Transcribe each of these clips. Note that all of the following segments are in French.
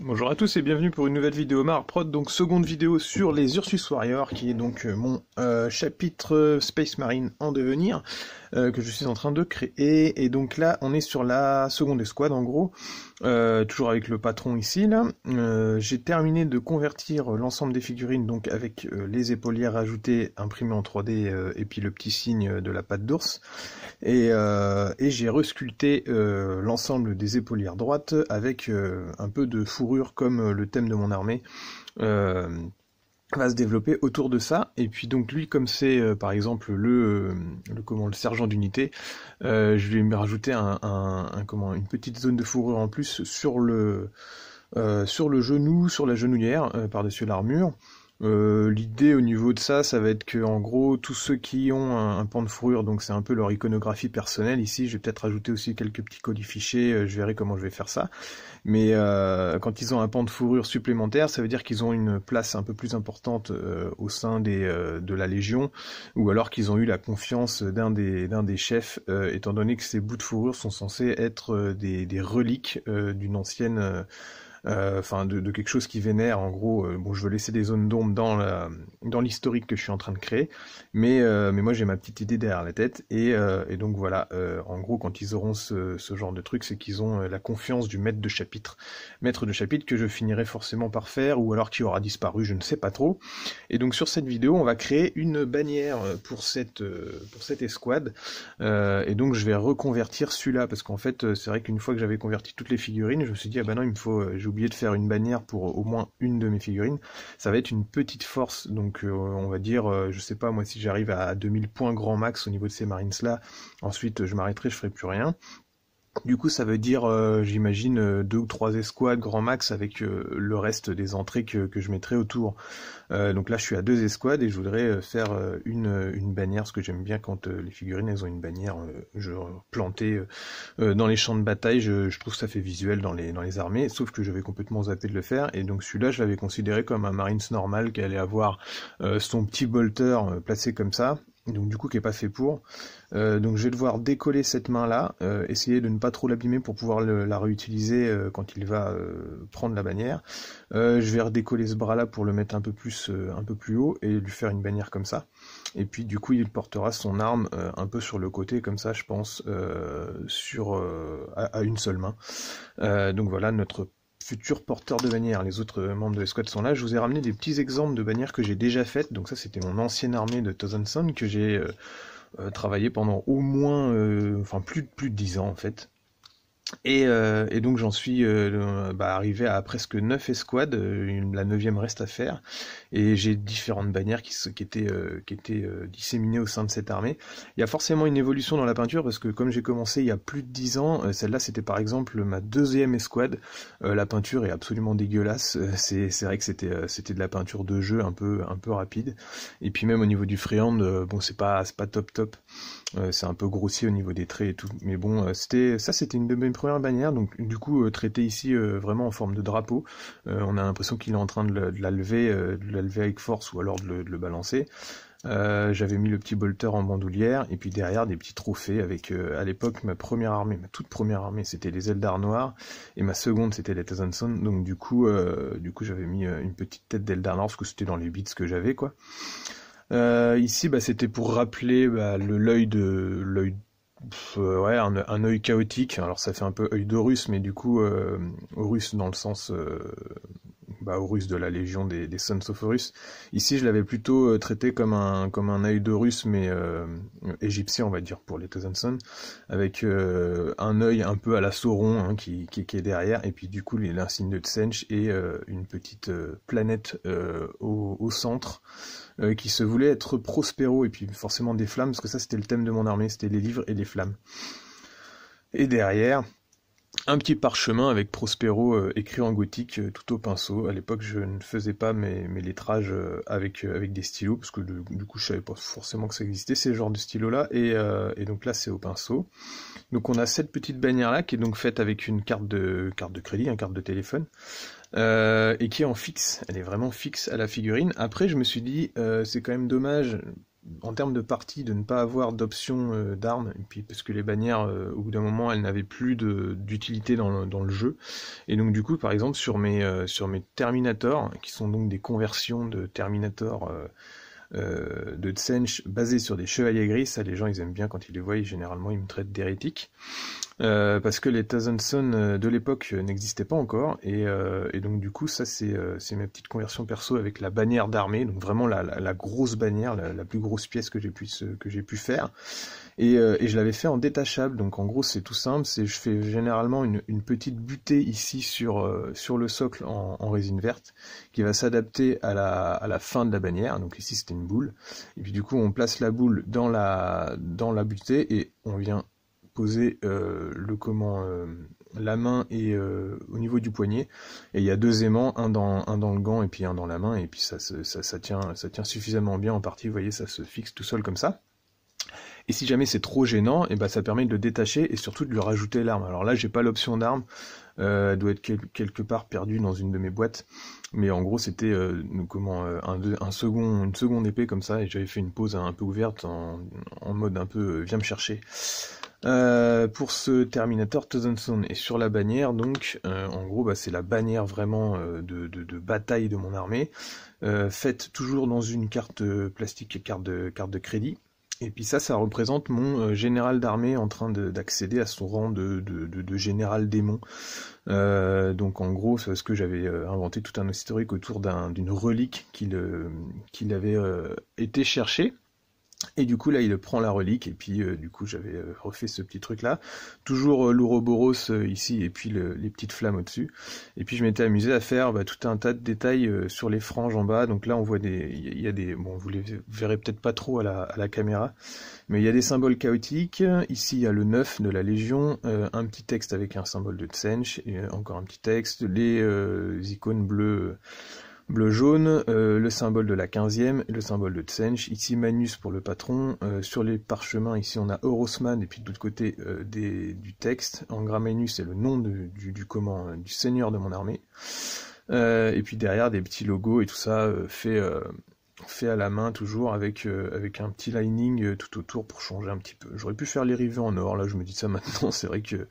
Bonjour à tous et bienvenue pour une nouvelle vidéo Marprod, donc seconde vidéo sur les Ursus Warriors, qui est donc mon chapitre Space Marine en devenir, que je suis en train de créer, et donc là on est sur la seconde escouade en gros, toujours avec le patron ici là. J'ai terminé de convertir l'ensemble des figurines, donc avec les épaulières ajoutées, imprimées en 3D, et puis le petit signe de la patte d'ours. Et j'ai resculpté l'ensemble des épaulières droites avec un peu de fourrure comme le thème de mon armée euh, va se développer autour de ça. Et puis donc lui, comme c'est par exemple le sergent d'unité, je vais me rajouter une petite zone de fourrure en plus sur le genou, sur la genouillère, par-dessus l'armure. L'idée au niveau de ça, ça va être que en gros, tous ceux qui ont un pan de fourrure, donc c'est un peu leur iconographie personnelle. Ici, je vais peut-être rajouter aussi quelques petits codifiés, je verrai comment je vais faire ça. Mais quand ils ont un pan de fourrure supplémentaire, ça veut dire qu'ils ont une place un peu plus importante au sein de la Légion, ou alors qu'ils ont eu la confiance d'un des chefs, étant donné que ces bouts de fourrure sont censés être des reliques d'une ancienne de quelque chose qui vénère, en gros. Bon, je veux laisser des zones d'ombre dans l'historique que je suis en train de créer, mais moi j'ai ma petite idée derrière la tête, et donc voilà, en gros, quand ils auront ce genre de truc, c'est qu'ils ont la confiance du maître de chapitre que je finirai forcément par faire, ou alors qui aura disparu, je ne sais pas trop. Et donc sur cette vidéo, on va créer une bannière pour cette escouade, et donc je vais reconvertir celui-là, parce qu'en fait, c'est vrai qu'une fois que j'avais converti toutes les figurines, je me suis dit, ah bah non, il me faut, j'ai oublié de faire une bannière pour au moins une de mes figurines. Ça va être une petite force, donc on va dire, je sais pas, moi si j'arrive à 2000 points grand max au niveau de ces marines là, ensuite je m'arrêterai, je ferai plus rien. Du coup, ça veut dire, j'imagine, 2 ou 3 escouades grand max avec le reste des entrées que je mettrai autour. Donc là, je suis à 2 escouades et je voudrais faire une bannière, parce que j'aime bien quand les figurines, elles ont une bannière plantée dans les champs de bataille. Je trouve que ça fait visuel dans les armées, sauf que je vais complètement zapper de le faire. Et donc celui-là, je l'avais considéré comme un Marines normal qui allait avoir son petit bolter placé comme ça. Donc du coup qui est pas fait pour. Donc je vais devoir décoller cette main-là, essayer de ne pas trop l'abîmer pour pouvoir la réutiliser quand il va prendre la bannière. Je vais redécoller ce bras-là pour le mettre un peu plus haut et lui faire une bannière comme ça. Et puis du coup il portera son arme un peu sur le côté comme ça, je pense, à une seule main. Donc voilà notre futur porteur de bannière. Les autres membres de l'escouade sont là. Je vous ai ramené des petits exemples de bannières que j'ai déjà faites. Donc ça, c'était mon ancienne armée de Thousand Sun que j'ai travaillé pendant au moins, plus de 10 ans en fait. Et donc j'en suis arrivé à presque 9 escouades, la neuvième reste à faire, et j'ai différentes bannières qui étaient disséminées au sein de cette armée. Il y a forcément une évolution dans la peinture, parce que comme j'ai commencé il y a plus de 10 ans, celle-là c'était par exemple ma deuxième escouade. La peinture est absolument dégueulasse, c'est vrai que c'était de la peinture de jeu un peu rapide, et puis même au niveau du freehand, bon c'est pas top. C'est un peu grossier au niveau des traits et tout. Mais bon, c'était une de mes premières bannières. Donc du coup, traité ici vraiment en forme de drapeau. On a l'impression qu'il est en train de la lever avec force, ou alors de le balancer. J'avais mis le petit bolter en bandoulière, et puis derrière des petits trophées avec, à l'époque, ma toute première armée, c'était les Eldar noirs, et ma seconde, c'était les Tazanson. Donc du coup, j'avais mis une petite tête d'Eldar noir, parce que c'était dans les bits que j'avais, quoi. Ici, c'était pour rappeler un œil chaotique. Alors ça fait un peu œil d'Horus, mais du coup Horus dans le sens Horus de la Légion des Sons of Horus. Ici, je l'avais plutôt traité comme un œil d'Horus, mais égyptien, on va dire, pour les Thousand, avec un œil un peu à la Sauron, hein, qui est derrière, et puis du coup l'insigne de Tsench et une petite planète au centre, qui se voulait être Prospero, et puis forcément des flammes, parce que ça c'était le thème de mon armée, c'était les livres et les flammes. Et derrière, un petit parchemin avec Prospero écrit en gothique, tout au pinceau. À l'époque, je ne faisais pas mes lettrages avec des stylos, parce que du coup, je savais pas forcément que ça existait, ces genres de stylos-là, et donc là, c'est au pinceau. Donc on a cette petite bannière-là, qui est donc faite avec une carte de crédit, une carte de téléphone, et qui est en fixe. Elle est vraiment fixe à la figurine. Après, je me suis dit, c'est quand même dommage, en termes de partie, de ne pas avoir d'option d'armes, et puis parce que les bannières, au bout d'un moment, elles n'avaient plus d'utilité dans le jeu. Et donc du coup, par exemple, sur mes Terminators, qui sont donc des conversions de Terminator de Tsench basées sur des chevaliers gris, ça les gens ils aiment bien quand ils les voient, généralement ils me traitent d'hérétique. Parce que les Thousand Sons de l'époque n'existaient pas encore, et donc du coup ça c'est mes petites conversions perso avec la bannière d'armée, donc vraiment la grosse bannière, la plus grosse pièce que j'ai pu faire, et je l'avais fait en détachable, donc en gros c'est tout simple, je fais généralement une petite butée ici sur le socle en résine verte, qui va s'adapter à la fin de la bannière, donc ici c'était une boule, et puis du coup on place la boule dans la butée, et on vient poser la main et au niveau du poignet, et il y a deux aimants, un dans le gant et puis un dans la main, et puis ça tient suffisamment bien en partie, vous voyez, ça se fixe tout seul comme ça. Et si jamais c'est trop gênant, et ben ça permet de le détacher et surtout de lui rajouter l'arme. Alors là j'ai pas l'option d'arme, elle doit être quelque part perdue dans une de mes boîtes, mais en gros c'était une seconde épée comme ça, et j'avais fait une pause un peu ouverte en mode un peu viens me chercher. Pour ce Terminator Thousand Sons, et sur la bannière, donc en gros c'est la bannière vraiment de bataille de mon armée, faite toujours dans une carte plastique, carte de crédit. Et puis ça représente mon général d'armée en train d'accéder à son rang de général démon. Donc en gros, c'est parce que j'avais inventé tout un historique autour d'une relique qu'il avait été chercher. Et du coup là il prend la relique, et puis du coup j'avais refait ce petit truc là, toujours l'Ouroboros ici, et puis les petites flammes au-dessus, et puis je m'étais amusé à faire tout un tas de détails sur les franges en bas. Donc là on voit il y a des, bon vous les verrez peut-être pas trop à la caméra, mais il y a des symboles chaotiques, ici il y a le 9 de la Légion, un petit texte avec un symbole de Tsench, et encore un petit texte, les icônes bleu-jaune, le symbole de la 15e, le symbole de Tsench, ici Manus pour le patron, sur les parchemins ici on a Horosman, et puis de l'autre côté du texte, en grammainus c'est le nom du seigneur de mon armée, et puis derrière des petits logos et tout ça fait à la main toujours, avec un petit lining tout autour pour changer un petit peu. J'aurais pu faire les rivets en or, là je me dis ça maintenant, c'est vrai que...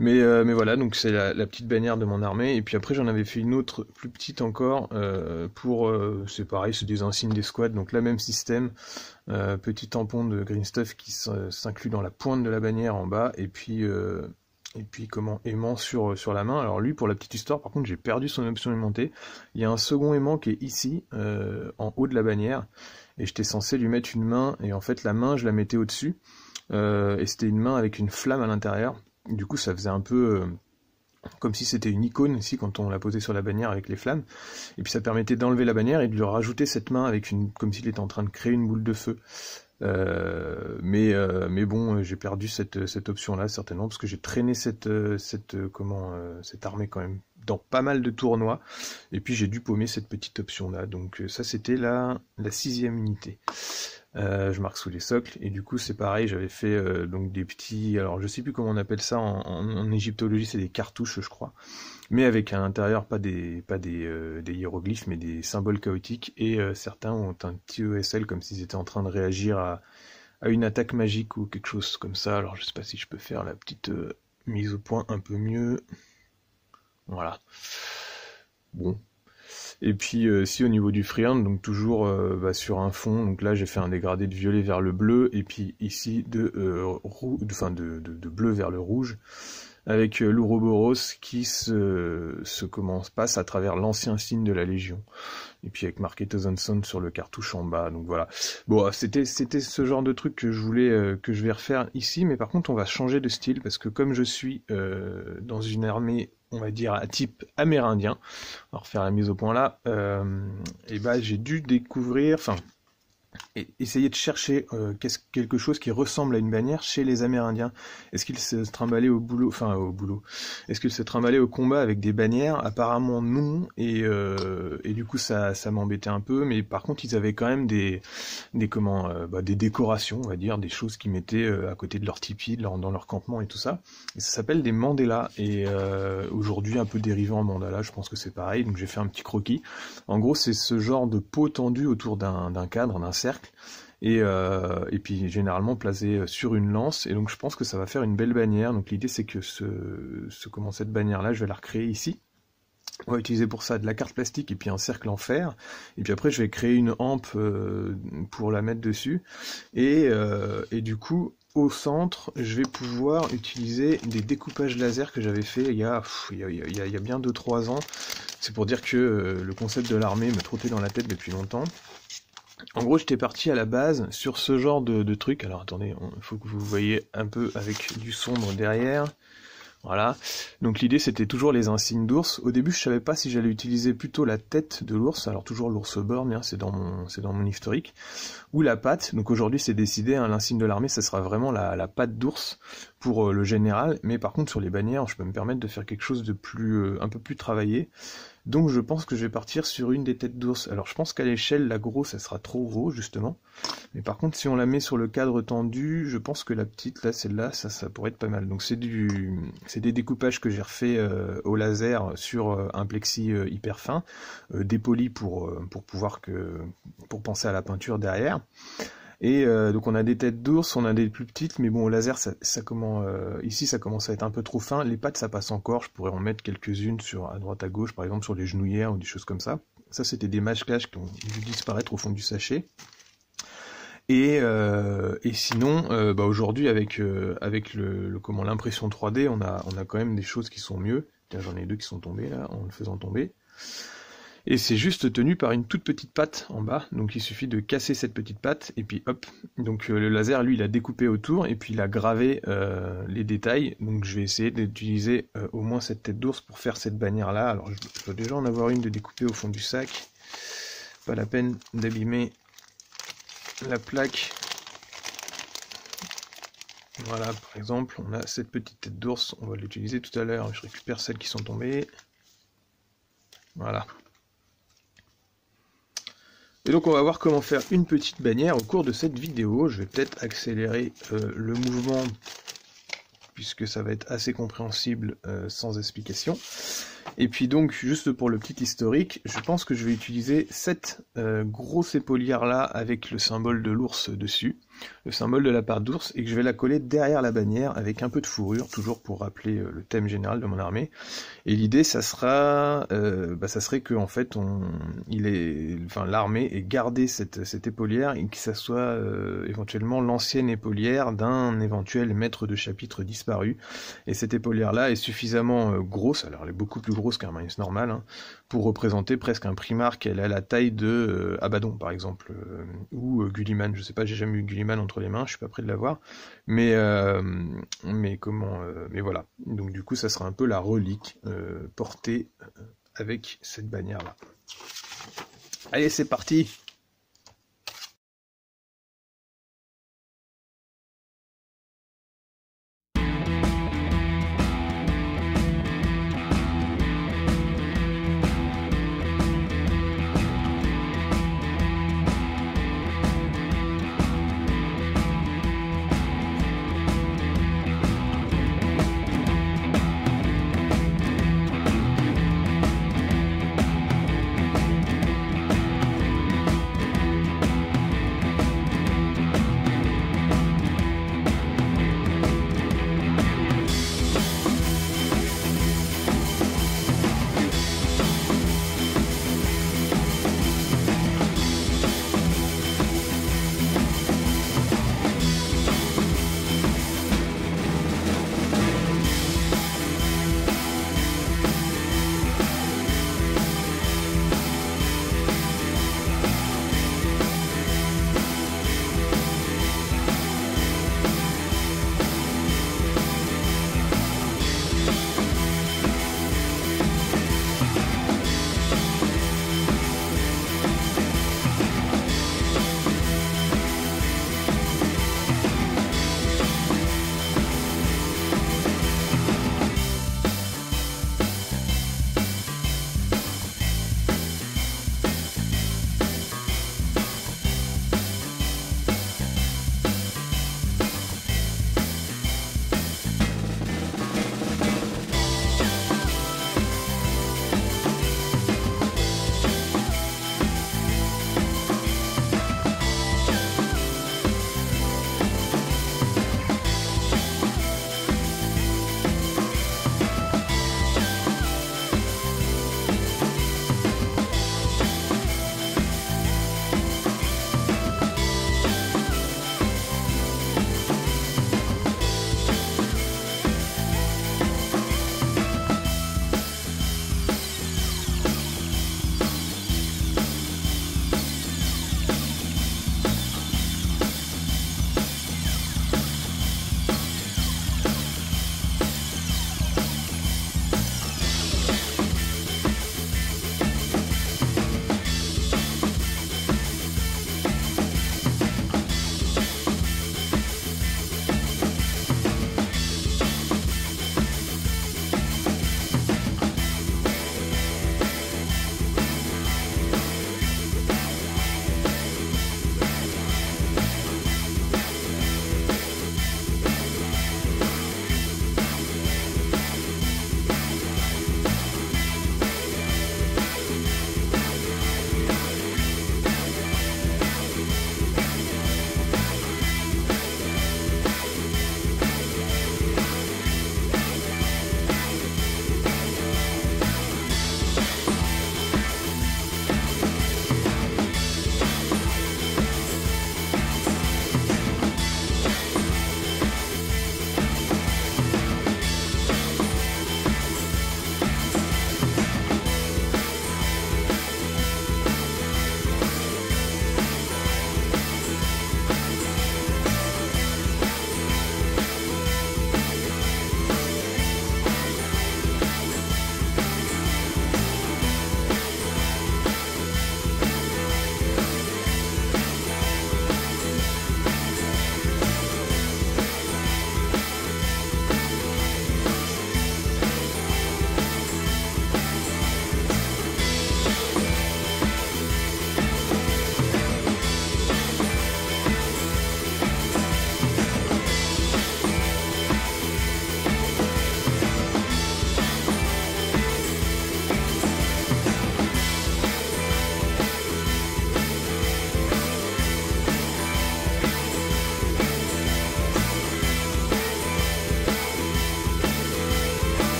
Mais voilà, donc c'est la petite bannière de mon armée, et puis après j'en avais fait une autre plus petite encore, c'est pareil, c'est des insignes des squads, donc là même système, petit tampon de green stuff qui s'inclut dans la pointe de la bannière en bas, et puis aimant sur la main. Alors lui, pour la petite histoire, par contre j'ai perdu son option aimantée, il y a un second aimant qui est ici, en haut de la bannière, et j'étais censé lui mettre une main, et en fait la main je la mettais au-dessus, et c'était une main avec une flamme à l'intérieur. Du coup, ça faisait un peu comme si c'était une icône ici quand on l'a posée sur la bannière avec les flammes. Et puis ça permettait d'enlever la bannière et de lui rajouter cette main avec comme s'il était en train de créer une boule de feu. Mais bon, j'ai perdu cette option-là certainement parce que j'ai traîné cette armée quand même dans pas mal de tournois. Et puis j'ai dû paumer cette petite option-là. Donc ça, c'était la 6e unité. Je marque sous les socles, et du coup c'est pareil, j'avais fait donc des petits, alors je sais plus comment on appelle ça en égyptologie, c'est des cartouches je crois, mais avec à l'intérieur pas des hiéroglyphes, mais des symboles chaotiques, et certains ont un petit ESL comme s'ils étaient en train de réagir à une attaque magique ou quelque chose comme ça. Alors je sais pas si je peux faire la petite mise au point un peu mieux, voilà, bon. Et puis si au niveau du freehand, donc toujours sur un fond, donc là j'ai fait un dégradé de violet vers le bleu, et puis ici de bleu vers le rouge, avec l'Ouroboros qui passe à travers l'ancien signe de la Légion, et puis avec marqué Thousand Sons sur le cartouche en bas. Donc voilà, bon, c'était ce genre de truc que je vais refaire ici, mais par contre on va changer de style, parce que comme je suis dans une armée, on va dire à type amérindien, on va refaire la mise au point là, et j'ai dû découvrir, essayer de chercher quelque chose qui ressemble à une bannière chez les Amérindiens. Est-ce qu'ils se trimballaient au boulot, est-ce qu'ils se trimballaient au combat avec des bannières? Apparemment non, et du coup ça m'embêtait un peu, mais par contre ils avaient quand même des décorations, on va dire, des choses qu'ils mettaient à côté de leur tipi, dans leur campement et tout ça. Et ça s'appelle des mandalas, et aujourd'hui un peu dérivé en mandala, je pense que c'est pareil, donc j'ai fait un petit croquis. En gros c'est ce genre de peau tendue autour d'un cadre, d'un cercle, et puis généralement placé sur une lance, et donc je pense que ça va faire une belle bannière. Donc l'idée c'est que cette bannière-là, je vais la recréer ici. On va utiliser pour ça de la carte plastique et puis un cercle en fer. Et puis après, je vais créer une hampe pour la mettre dessus. Et du coup, au centre, je vais pouvoir utiliser des découpages laser que j'avais fait il y a bien 2-3 ans. C'est pour dire que le concept de l'armée me trottait dans la tête depuis longtemps. En gros, j'étais parti à la base sur ce genre de truc. Alors attendez, il faut que vous voyez un peu avec du sombre derrière. Voilà, donc l'idée c'était toujours les insignes d'ours. Au début je savais pas si j'allais utiliser plutôt la tête de l'ours, alors toujours l'ours borgne, hein, c'est dans mon historique, ou la patte. Donc aujourd'hui c'est décidé, hein, l'insigne de l'armée ça sera vraiment la patte d'ours pour le général, mais par contre sur les bannières je peux me permettre de faire quelque chose de plus un peu plus travaillé. Donc je pense que je vais partir sur une des têtes d'ours. Alors je pense qu'à l'échelle, la grosse, ça sera trop gros, justement. Mais par contre, si on la met sur le cadre tendu, je pense que la petite, là, celle-là, ça pourrait être pas mal. Donc c'est des découpages que j'ai refait au laser sur un plexi hyper fin, dépoli pour penser à la peinture derrière. Et donc on a des têtes d'ours, on a des plus petites, mais bon au laser ici ça commence à être un peu trop fin. Les pattes ça passe encore, je pourrais en mettre quelques-unes à droite à gauche, par exemple sur les genouillères ou des choses comme ça. Ça c'était des match-clash qui ont dû disparaître au fond du sachet. Et sinon, aujourd'hui avec l'impression 3D, on a quand même des choses qui sont mieux. Tiens, j'en ai deux qui sont tombés là en le faisant tomber. Et c'est juste tenu par une toute petite patte en bas, donc il suffit de casser cette petite patte, et puis hop. Donc le laser, lui, il a découpé autour, et puis il a gravé les détails, donc je vais essayer d'utiliser au moins cette tête d'ours pour faire cette bannière-là. Alors je dois déjà en avoir une de découpée au fond du sac, pas la peine d'abîmer la plaque. Voilà, par exemple, on a cette petite tête d'ours, on va l'utiliser tout à l'heure, je récupère celles qui sont tombées. Voilà. Et donc on va voir comment faire une petite bannière au cours de cette vidéo. Je vais peut-être accélérer le mouvement puisque ça va être assez compréhensible sans explication. Et puis donc, juste pour le petit historique, je pense que je vais utiliser cette grosse épaulière là avec le symbole de l'ours dessus, le symbole de la patte d'ours, et que je vais la coller derrière la bannière avec un peu de fourrure, toujours pour rappeler le thème général de mon armée. Et l'idée, ça serait que en fait, l'armée ait gardé cette épaulière et que ça soit éventuellement l'ancienne épaulière d'un éventuel maître de chapitre disparu. Et cette épaulière là est suffisamment grosse, alors elle est beaucoup plus grosse qu'un Marines normal, hein, pour représenter presque un Primarque. Elle a la taille de Abaddon par exemple, ou Gulliman, je sais pas, j'ai jamais eu Gulliman entre les mains, je suis pas prêt de l'avoir, mais voilà. Donc du coup ça sera un peu la relique portée avec cette bannière là. Allez, c'est parti!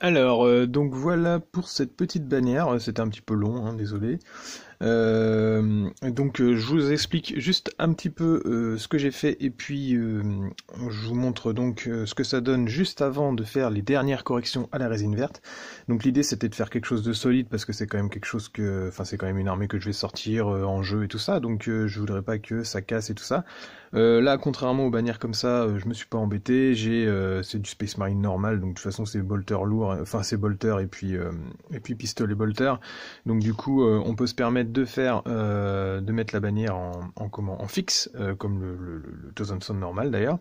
Alors, donc voilà pour cette petite bannière, c'était un petit peu long, hein, désolé. Je vous explique juste un petit peu ce que j'ai fait et puis je vous montre donc ce que ça donne juste avant de faire les dernières corrections à la résine verte. Donc l'idée c'était de faire quelque chose de solide parce que c'est quand même quelque chose que, enfin c'est quand même une armée que je vais sortir en jeu et tout ça, donc je voudrais pas que ça casse et tout ça. Là, contrairement aux bannières comme ça, je me suis pas embêté. C'est du Space Marine normal, donc de toute façon c'est bolter lourd, enfin c'est bolter et puis pistolet bolter. Donc du coup, on peut se permettre de faire, de mettre la bannière en fixe, comme le Thousand Sun normal d'ailleurs.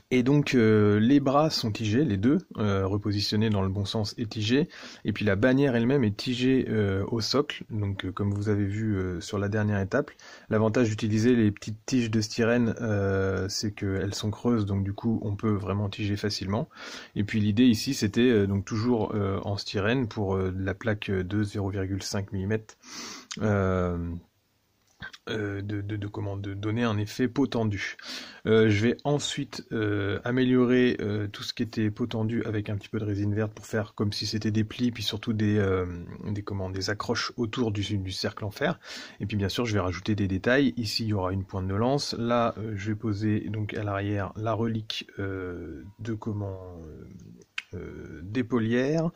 Et donc les bras sont tigés, les deux, repositionnés dans le bon sens et tigés, et puis la bannière elle-même est tigée au socle, donc comme vous avez vu sur la dernière étape. L'avantage d'utiliser les petites tiges de styrène, c'est qu'elles sont creuses, donc du coup on peut vraiment tiger facilement. Et puis l'idée ici c'était donc toujours en styrène pour la plaque de 0,5 mm. De donner un effet peau tendue. Je vais ensuite améliorer tout ce qui était peau tendue avec un petit peu de résine verte pour faire comme si c'était des plis, puis surtout des accroches autour du cercle en fer. Et puis bien sûr je vais rajouter des détails. Ici il y aura une pointe de lance. Là je vais poser donc à l'arrière la relique d'épaulière,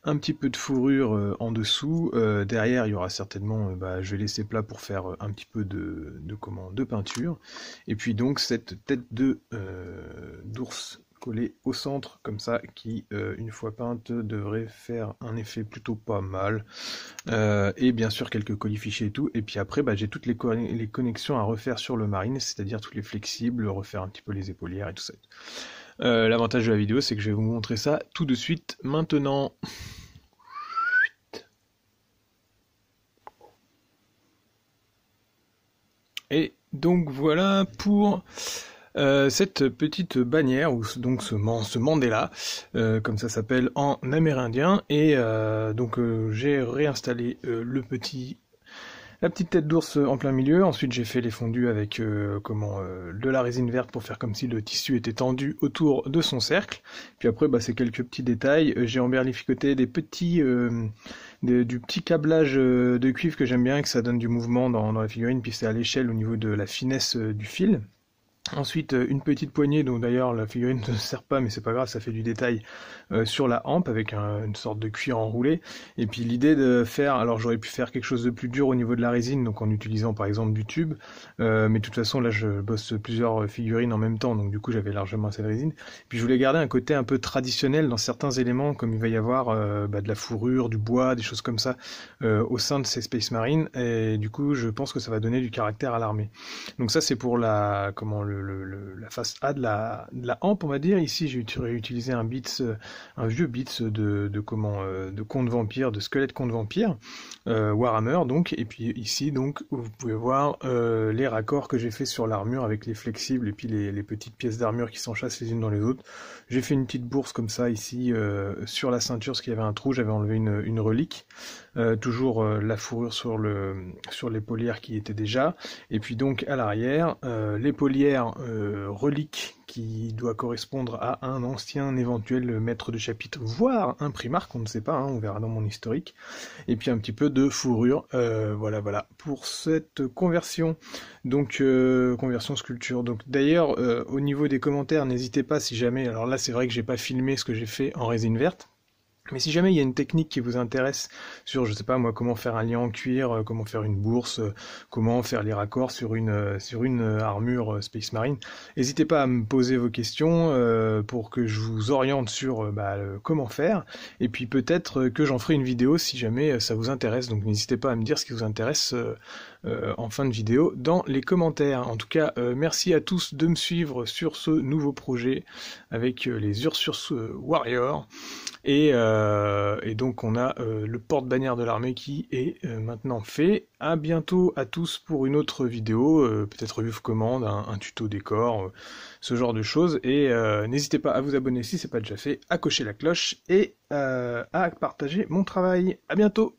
un petit peu de fourrure en dessous. Derrière, il y aura certainement, je vais laisser plat pour faire un petit peu de peinture. Et puis donc cette tête d'ours collée au centre, comme ça, qui, une fois peinte, devrait faire un effet plutôt pas mal. Et bien sûr quelques colifichets et tout. Et puis après, j'ai toutes les connexions à refaire sur le marine, c'est-à-dire tous les flexibles, refaire un petit peu les épaulières et tout ça. L'avantage de la vidéo, c'est que je vais vous montrer ça tout de suite, maintenant. Et donc voilà pour cette petite bannière, ou donc ce Mandela, comme ça s'appelle en amérindien. Et j'ai réinstallé la petite tête d'ours en plein milieu. Ensuite j'ai fait les fondus avec de la résine verte pour faire comme si le tissu était tendu autour de son cercle. Puis après c'est quelques petits détails. J'ai emberlificoté du petit câblage de cuivre que j'aime bien, que ça donne du mouvement dans la figurine, puis c'est à l'échelle au niveau de la finesse du fil. Ensuite, une petite poignée, dont d'ailleurs la figurine ne sert pas, mais c'est pas grave, ça fait du détail sur la hampe avec une sorte de cuir enroulé. Et puis l'idée de faire, alors j'aurais pu faire quelque chose de plus dur au niveau de la résine, donc en utilisant par exemple du tube, mais de toute façon là je bosse plusieurs figurines en même temps, donc du coup j'avais largement assez de résine. Puis je voulais garder un côté un peu traditionnel dans certains éléments, comme il va y avoir de la fourrure, du bois, des choses comme ça au sein de ces Space Marines, et du coup je pense que ça va donner du caractère à l'armée. Donc ça c'est pour la face A de la hampe, on va dire. Ici j'ai utilisé un vieux bits de conte vampire, de squelette conte vampire, Warhammer donc. Et puis ici donc vous pouvez voir les raccords que j'ai fait sur l'armure avec les flexibles et puis les petites pièces d'armure qui s'enchâssent les unes dans les autres. J'ai fait une petite bourse comme ça ici sur la ceinture, parce qu'il y avait un trou, j'avais enlevé une relique. Toujours la fourrure sur l'épaulière qui était déjà, et puis donc à l'arrière l'épaulière relique qui doit correspondre à un ancien éventuel maître de chapitre, voire un primarque, on ne sait pas, hein, on verra dans mon historique, et puis un petit peu de fourrure. Voilà pour cette conversion, donc conversion sculpture. Donc d'ailleurs au niveau des commentaires, n'hésitez pas, si jamais, alors là c'est vrai que j'ai pas filmé ce que j'ai fait en résine verte, mais si jamais il y a une technique qui vous intéresse sur, je sais pas moi, comment faire un lien en cuir, comment faire une bourse, comment faire les raccords sur une armure Space Marine, n'hésitez pas à me poser vos questions pour que je vous oriente sur comment faire, et puis peut-être que j'en ferai une vidéo si jamais ça vous intéresse. Donc n'hésitez pas à me dire ce qui vous intéresse en fin de vidéo dans les commentaires. En tout cas, merci à tous de me suivre sur ce nouveau projet avec les Ursus Warriors. Et donc on a le porte-bannière de l'armée qui est maintenant fait. À bientôt à tous pour une autre vidéo, peut-être revue of commande, un tuto décor, ce genre de choses. Et n'hésitez pas à vous abonner si c'est pas déjà fait, à cocher la cloche et à partager mon travail. À bientôt.